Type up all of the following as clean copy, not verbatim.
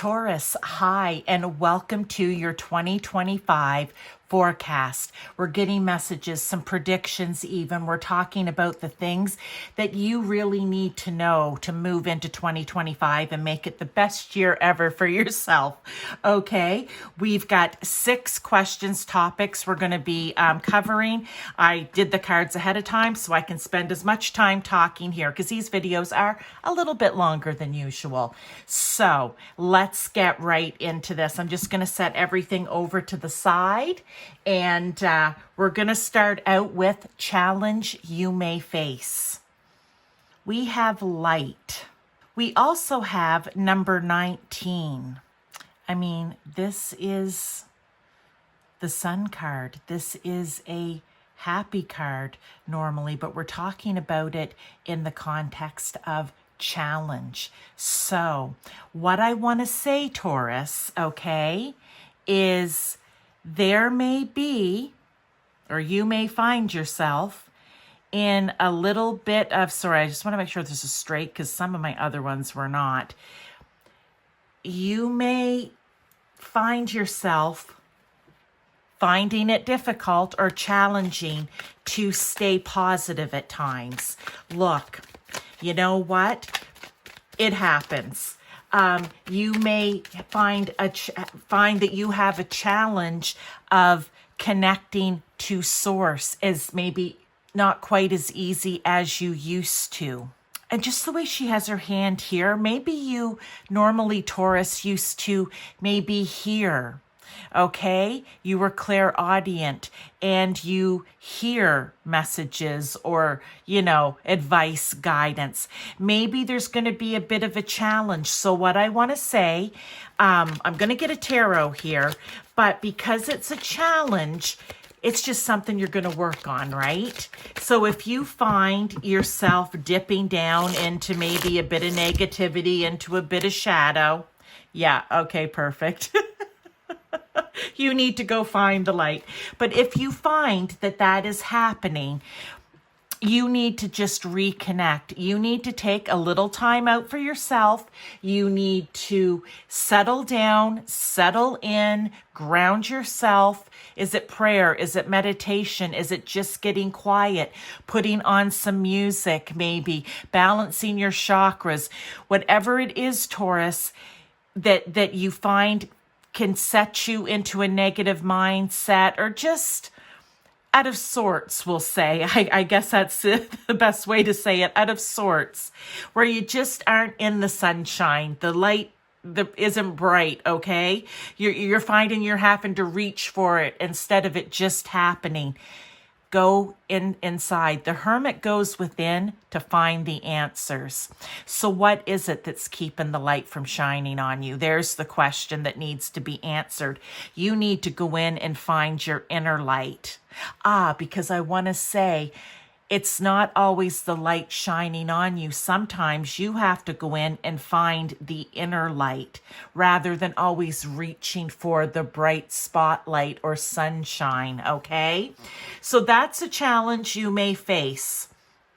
Taurus, hi, and welcome to your 2025 forecast. We're getting messages, some predictions even. We're talking about the things that you really need to know to move into 2025 and make it the best year ever for yourself. Okay, we've got 6 questions, topics we're going to be covering. I did the cards ahead of time so I can spend as much time talking here because these videos are a little bit longer than usual. So let's get right into this. I'm just going to set everything over to the side. And we're going to start out with challenge you may face. We have light. We also have number 19. I mean, this is the Sun card. This is a happy card normally, but we're talking about it in the context of challenge. So what I want to say, Taurus, okay, is there may be, or you may find yourself in a little bit of, sorry, I just want to make sure this is straight because some of my other ones were not. You may find yourself finding it difficult or challenging to stay positive at times. Look, you know what? It happens. You may find that you have a challenge of connecting to source as maybe not quite as easy as you used to. And just the way she has her hand here, maybe you normally, Taurus, used to maybe hear. Okay, you were clairaudient and you hear messages or, advice, guidance. Maybe there's going to be a bit of a challenge. So what I want to say, I'm going to get a tarot here, but because it's a challenge, it's just something you're going to work on, right? So if you find yourself dipping down into maybe a bit of negativity, into a bit of shadow, yeah, okay, perfect. You need to go find the light. But if you find that that is happening, you need to just reconnect. You need to take a little time out for yourself. You need to settle down, settle in, ground yourself. Is it prayer? Is it meditation? Is it just getting quiet? Putting on some music, maybe balancing your chakras? Whatever it is, Taurus, that you find can set you into a negative mindset or just out of sorts, we'll say. I guess that's the best way to say it, out of sorts, where you just aren't in the sunshine. The light isn't bright, okay? You're finding you're having to reach for it instead of it just happening. Go inside. The hermit goes within to find the answers. So what is it that's keeping the light from shining on you? There's the question that needs to be answered. You need to go in and find your inner light. Because I want to say, it's not always the light shining on you. Sometimes you have to go in and find the inner light rather than always reaching for the bright spotlight or sunshine, okay? So that's a challenge you may face.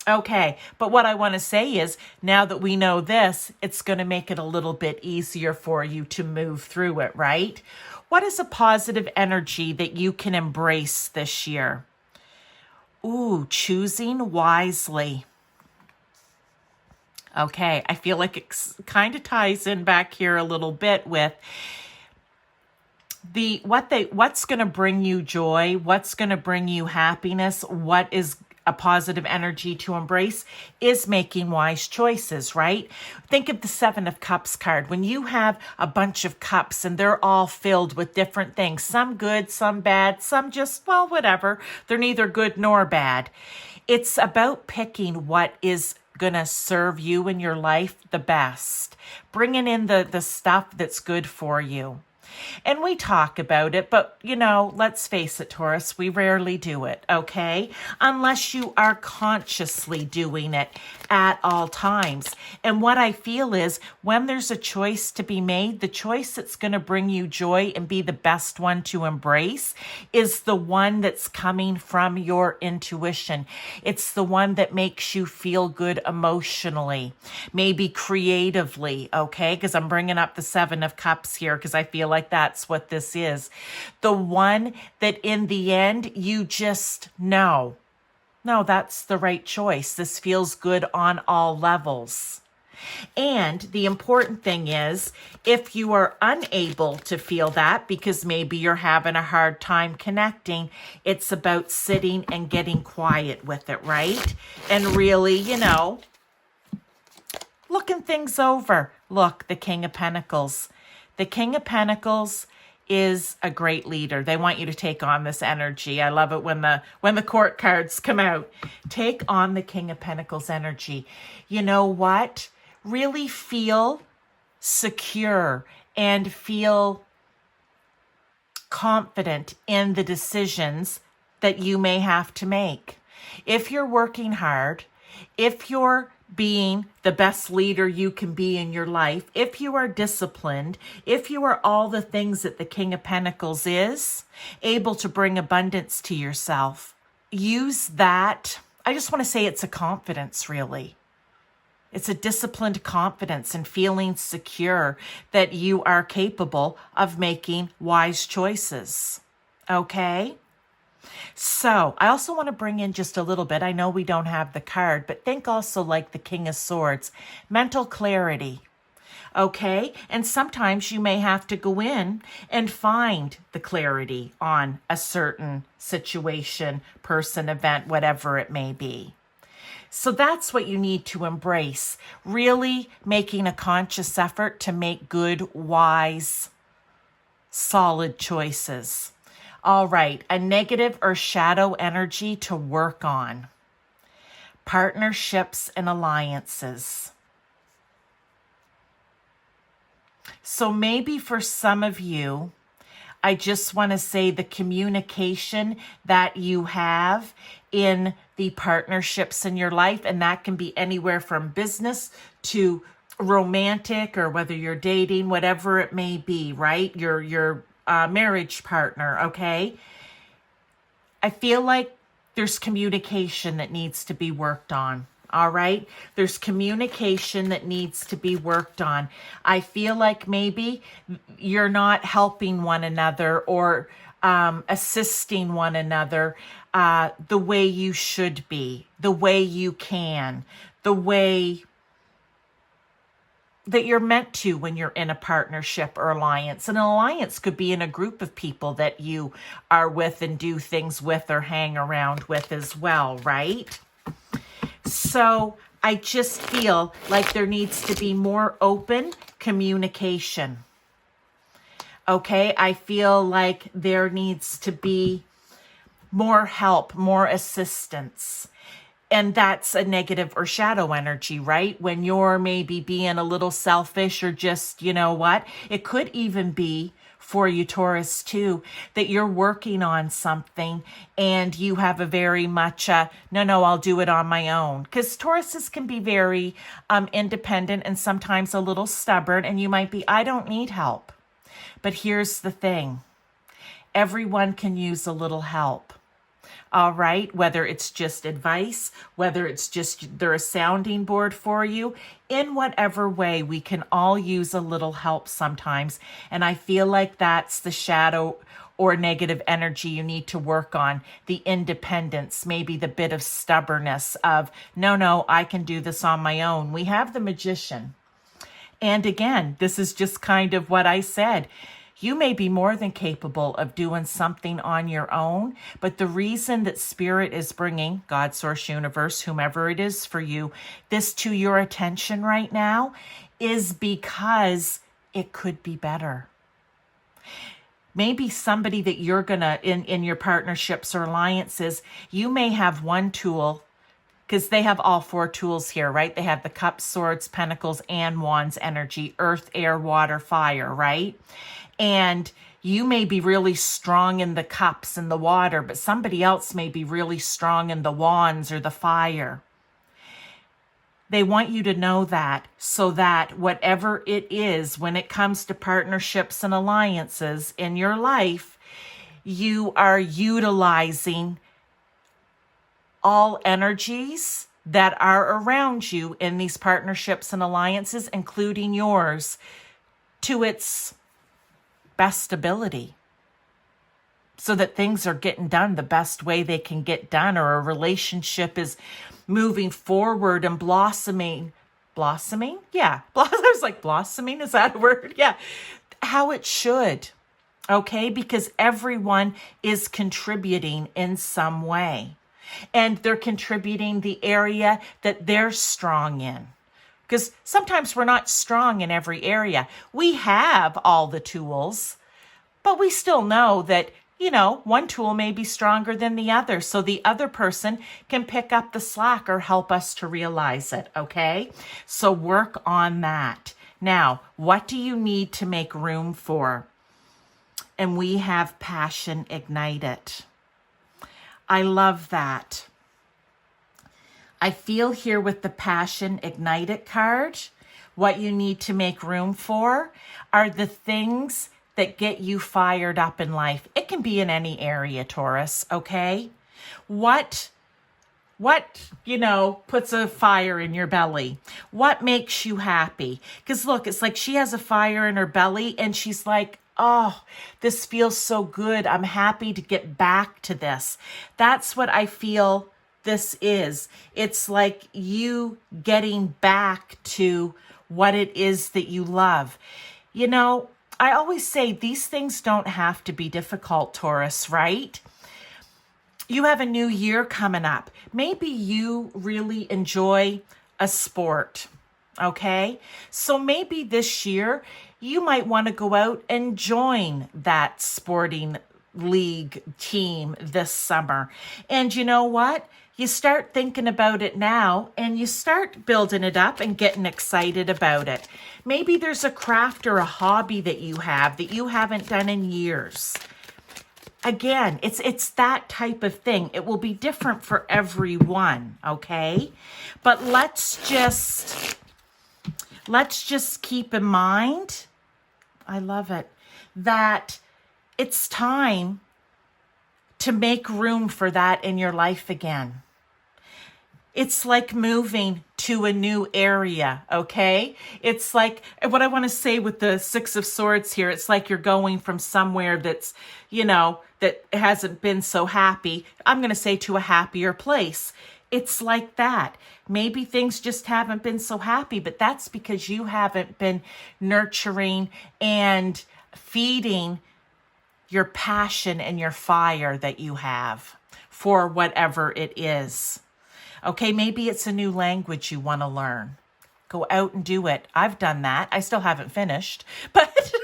Okay, but what I want to say is, now that we know this, it's going to make it a little bit easier for you to move through it, right? What is a positive energy that you can embrace this year? Choosing wisely. Okay, I feel like it kind of ties in back here a little bit with what's going to bring you joy, what's going to bring you happiness, what is a positive energy to embrace is making wise choices, right? Think of the 7 of Cups card. When you have a bunch of cups and they're all filled with different things, some good, some bad, some just, well, whatever. They're neither good nor bad. It's about picking what is going to serve you in your life the best. Bringing in the stuff that's good for you. And we talk about it, but let's face it, Taurus, we rarely do it, okay? Unless you are consciously doing it at all times. And what I feel is when there's a choice to be made, the choice that's going to bring you joy and be the best one to embrace is the one that's coming from your intuition. It's the one that makes you feel good emotionally, maybe creatively, okay? Because I'm bringing up the Seven of Cups here because I feel like that's what this is. The one that in the end, you just know, no, that's the right choice. This feels good on all levels. And the important thing is, if you are unable to feel that because maybe you're having a hard time connecting, it's about sitting and getting quiet with it, right? And really, looking things over. Look, the King of Pentacles. The King of Pentacles is a great leader. They want you to take on this energy. I love it when the court cards come out. Take on the King of Pentacles energy. You know what? Really feel secure and feel confident in the decisions that you may have to make. If you're working hard, if you're being the best leader you can be in your life, if you are disciplined, if you are all the things that the King of Pentacles is, able to bring abundance to yourself, use that. I just want to say it's a confidence, really. It's a disciplined confidence and feeling secure that you are capable of making wise choices. Okay? So I also want to bring in just a little bit. I know we don't have the card, but think also like the King of Swords, mental clarity. Okay? And sometimes you may have to go in and find the clarity on a certain situation, person, event, whatever it may be. So that's what you need to embrace, really making a conscious effort to make good, wise, solid choices. All right, a negative or shadow energy to work on. Partnerships and alliances. So maybe for some of you, I just want to say the communication that you have in the partnerships in your life, and that can be anywhere from business to romantic or whether you're dating, whatever it may be, right? Your marriage partner, okay? I feel like there's communication that needs to be worked on. All right. There's communication that needs to be worked on. I feel like maybe you're not helping one another or assisting one another the way you should be, the way you can, the way that you're meant to when you're in a partnership or alliance. An alliance could be in a group of people that you are with and do things with or hang around with as well, right? So I just feel like there needs to be more open communication. Okay, I feel like there needs to be more help, more assistance. And that's a negative or shadow energy, right? When you're maybe being a little selfish or just, it could even be for you, Taurus, too, that you're working on something and you have a very much, no, I'll do it on my own. Because Tauruses can be very independent and sometimes a little stubborn, and you might be, I don't need help. But here's the thing. Everyone can use a little help. All right, whether it's just advice, whether it's just they're a sounding board for you, in whatever way, we can all use a little help sometimes. And I feel like that's the shadow or negative energy you need to work on. The independence, maybe the bit of stubbornness of, no, I can do this on my own. We have the Magician. And again, this is just kind of what I said. You may be more than capable of doing something on your own, but the reason that Spirit is bringing God, Source, Universe, whomever it is for you, this to your attention right now is because it could be better. Maybe somebody that you're gonna, in your partnerships or alliances, you may have one tool, because they have all four tools here, right? They have the cups, swords, pentacles, and wands energy, earth, air, water, fire, right? And you may be really strong in the cups and the water, but somebody else may be really strong in the wands or the fire. They want you to know that, so that whatever it is, when it comes to partnerships and alliances in your life, you are utilizing all energies that are around you in these partnerships and alliances, including yours, to its best ability, so that things are getting done the best way they can get done, or a relationship is moving forward and blossoming. Blossoming? Yeah. I was like, blossoming? Is that a word? Yeah. How it should. Okay? Because everyone is contributing in some way. And they're contributing the area that they're strong in. Because sometimes we're not strong in every area. We have all the tools, but we still know that, one tool may be stronger than the other. So the other person can pick up the slack or help us to realize it. Okay? So work on that. Now, what do you need to make room for? And we have passion ignited. I love that. I feel here with the Passion Ignited card, what you need to make room for are the things that get you fired up in life. It can be in any area, Taurus, okay? What puts a fire in your belly? What makes you happy? Because look, it's like she has a fire in her belly and she's like, oh, this feels so good. I'm happy to get back to this. That's what I feel this is. It's like you getting back to what it is that you love. I always say these things don't have to be difficult, Taurus, right? You have a new year coming up. Maybe you really enjoy a sport, okay? So maybe this year you might want to go out and join that sporting league team this summer. And you know what? You start thinking about it now and you start building it up and getting excited about it. Maybe there's a craft or a hobby that you haven't done in years. Again, it's that type of thing. It will be different for everyone, okay? But let's just keep in mind, I love it, that it's time to make room for that in your life again. It's like moving to a new area, okay? It's like, what I want to say with the Six of Swords here, it's like you're going from somewhere that's, that hasn't been so happy, I'm going to say, to a happier place. It's like that. Maybe things just haven't been so happy, but that's because you haven't been nurturing and feeding your passion and your fire that you have for whatever it is. Okay, maybe it's a new language you want to learn. Go out and do it. I've done that. I still haven't finished, but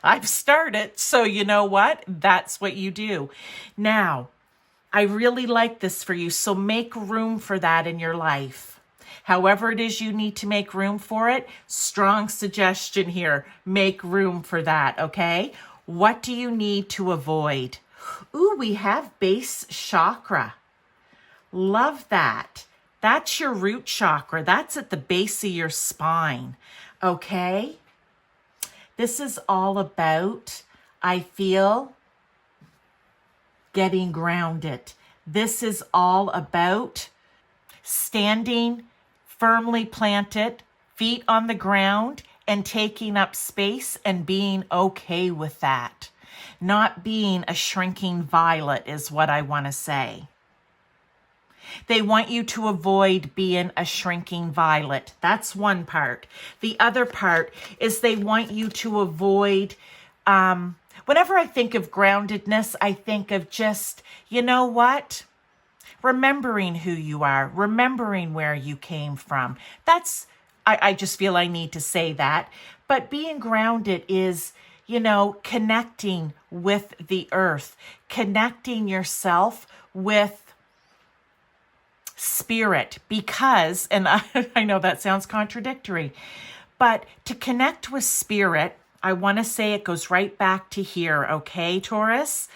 I've started. So you know what? That's what you do. Now, I really like this for you. So make room for that in your life. However it is you need to make room for it, strong suggestion here. Make room for that, okay? What do you need to avoid? Ooh, we have base chakra. Love that. That's your root chakra. That's at the base of your spine. Okay? This is all about, I feel, getting grounded. This is all about standing firmly planted, feet on the ground, and taking up space and being okay with that. Not being a shrinking violet is what I want to say. They want you to avoid being a shrinking violet. That's one part. The other part is they want you to avoid, whenever I think of groundedness, I think of just, you know what? Remembering who you are, remembering where you came from. I just feel I need to say that. But being grounded is, connecting with the earth, connecting yourself with spirit, because, and I know that sounds contradictory, but to connect with spirit, I want to say it goes right back to here, okay, Taurus?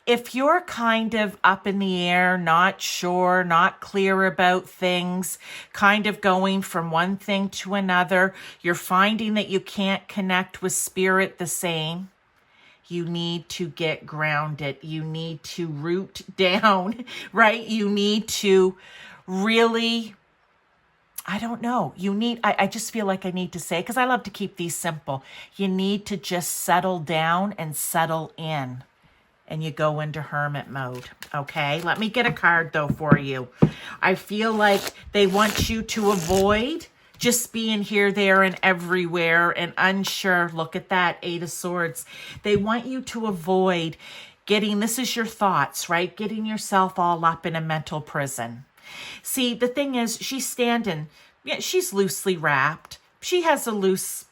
If you're kind of up in the air, not sure, not clear about things, kind of going from one thing to another, you're finding that you can't connect with spirit the same, you need to get grounded. You need to root down, right? You need to really, I don't know. I just feel like I need to say, because I love to keep these simple. You need to just settle down and settle in. And you go into hermit mode, okay? Let me get a card, though, for you. I feel like they want you to avoid just being here, there, and everywhere and unsure. Look at that, Eight of Swords. They want you to avoid getting, this is your thoughts, right? Getting yourself all up in a mental prison. See, the thing is, she's standing, yeah, she's loosely wrapped. She has a loose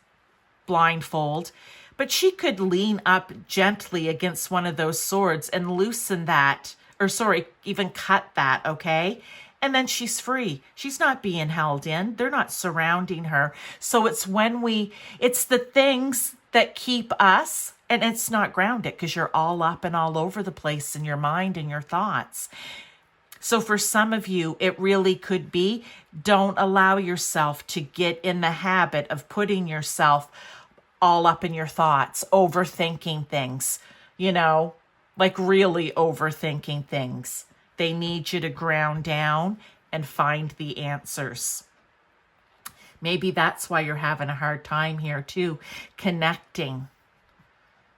blindfold, but she could lean up gently against one of those swords and loosen that, or sorry, even cut that, okay? And then she's free. She's not being held in. They're not surrounding her. So it's it's the things that keep us, and it's not grounded because you're all up and all over the place in your mind and your thoughts. So for some of you, it really could be, don't allow yourself to get in the habit of putting yourself all up in your thoughts, overthinking things, like really overthinking things. They need you to ground down and find the answers. Maybe that's why you're having a hard time here too, connecting,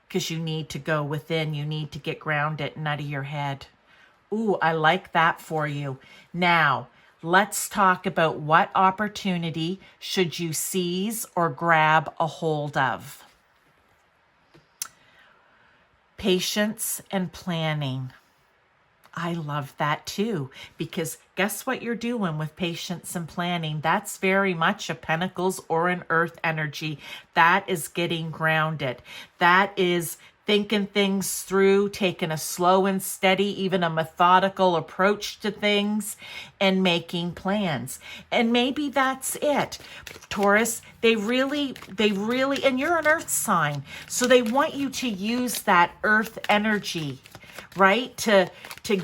because you need to go within. You need to get grounded and out of your head. Ooh, I like that for you. Now, let's talk about what opportunity should you seize or grab a hold of. Patience and planning. I love that too, because guess what you're doing with patience and planning? That's very much a Pentacles or an Earth energy. That is getting grounded. That is thinking things through, taking a slow and steady, even a methodical approach to things, and making plans. And maybe that's it. Taurus, they really, and you're an Earth sign, so they want you to use that Earth energy, right? To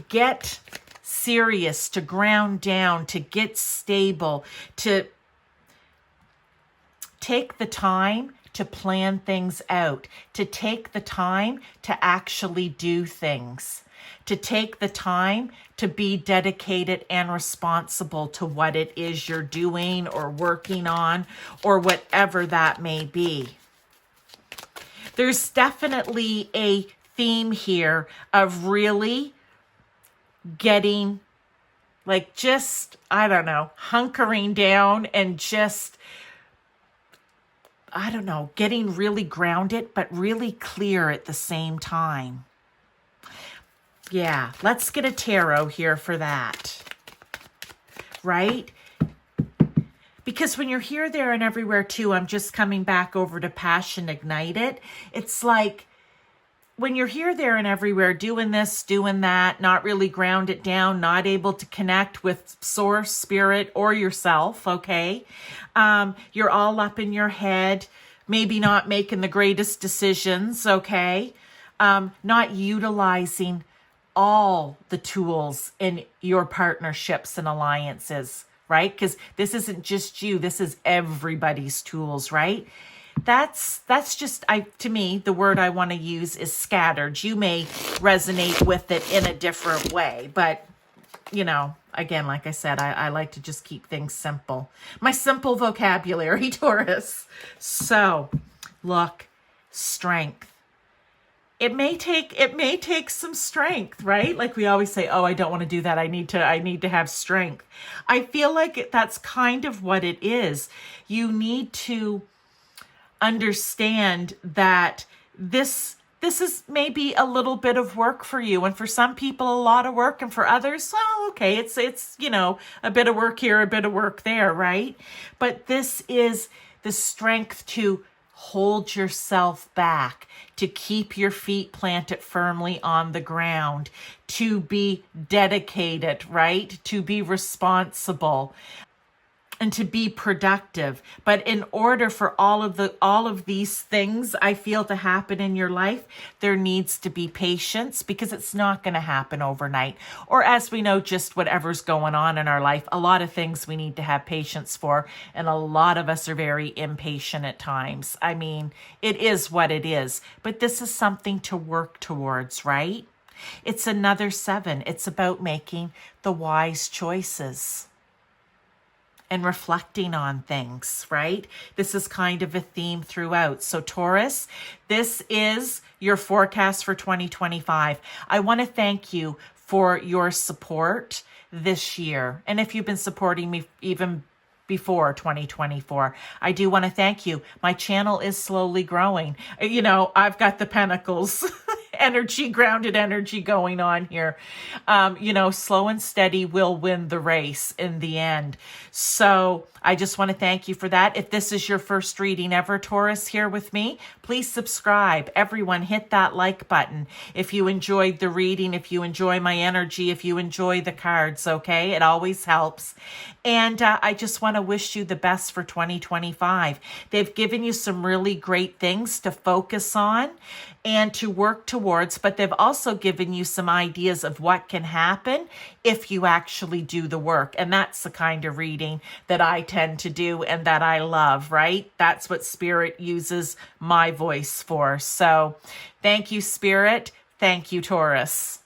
get serious, to ground down, to get stable, to take the time to plan things out, to take the time to actually do things, to take the time to be dedicated and responsible to what it is you're doing or working on or whatever that may be. There's definitely a theme here of really getting just, I don't know, hunkering down and just, I don't know, getting really grounded, but really clear at the same time. Yeah, let's get a tarot here for that, right? Because when you're here, there, and everywhere too, I'm just coming back over to Passion Ignited. It's like, when you're here, there, and everywhere, doing this, doing that, not really ground it down, not able to connect with source, spirit, or yourself, okay? You're all up in your head, maybe not making the greatest decisions, okay? Not utilizing all the tools in your partnerships and alliances, right? Because this isn't just you, this is everybody's tools, right? That's just, to me, the word I want to use is scattered. You may resonate with it in a different way, but, again, like I said, I like to just keep things simple. My simple vocabulary, Taurus. So, look, strength. It may take some strength, right? Like we always say, oh, I don't want to do that. I need to have strength. I feel like that's kind of what it is. You need to understand that this is maybe a little bit of work for you, and for some people a lot of work, and for others, well, okay, it's a bit of work here, a bit of work there, right? But this is the strength to hold yourself back, to keep your feet planted firmly on the ground, to be dedicated, right? To be responsible. and to be productive. But in order for all of these things, I feel, to happen in your life, there needs to be patience, because it's not going to happen overnight. Or, as we know, just whatever's going on in our life, a lot of things we need to have patience for, and a lot of us are very impatient at times. I mean, it is what it is, but this is something to work towards, right? It's another 7. It's about making the wise choices and reflecting on things, right? This is kind of a theme throughout. So Taurus, this is your forecast for 2025. I want to thank you for your support this year. And if you've been supporting me even before 2024, I do want to thank you. My channel is slowly growing. You know, I've got the pentacles energy, grounded energy going on here. You know, slow and steady will win the race in the end. So I just want to thank you for that. If this is your first reading ever, Taurus, here with me, please subscribe. Everyone, hit that like button if you enjoyed the reading, if you enjoy my energy, if you enjoy the cards, okay? It always helps. And I just want to wish you the best for 2025. They've given you some really great things to focus on and to work towards, but they've also given you some ideas of what can happen if you actually do the work. And that's the kind of reading that I tend to do and that I love, right? That's what Spirit uses my voice for. So thank you, Spirit. Thank you, Taurus.